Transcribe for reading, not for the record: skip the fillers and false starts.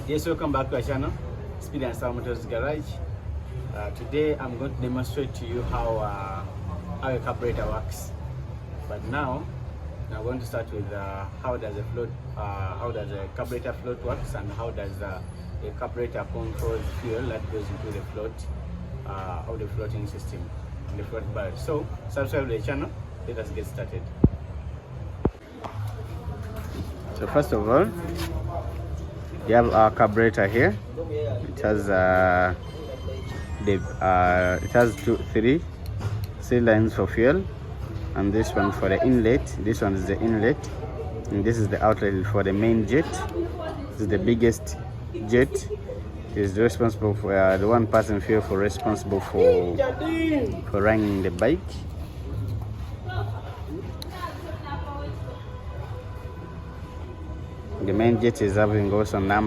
Yes, welcome back to our channel, Speed and Sound Motors Garage. Today I'm going to demonstrate to you how a carburetor works. But now I'm going to start with how does a carburetor float works, and how does a carburetor controls fuel that goes into the float of the floating system, the float barrel. So subscribe to the channel. Let us get started. So first of all, you have our carburetor here. It has three lines for fuel, and this one for the inlet. This one is the inlet, and this is the outlet for the main jet. This is the biggest jet. It is responsible for the one person fuel responsible for running the bike. The main jet is having also number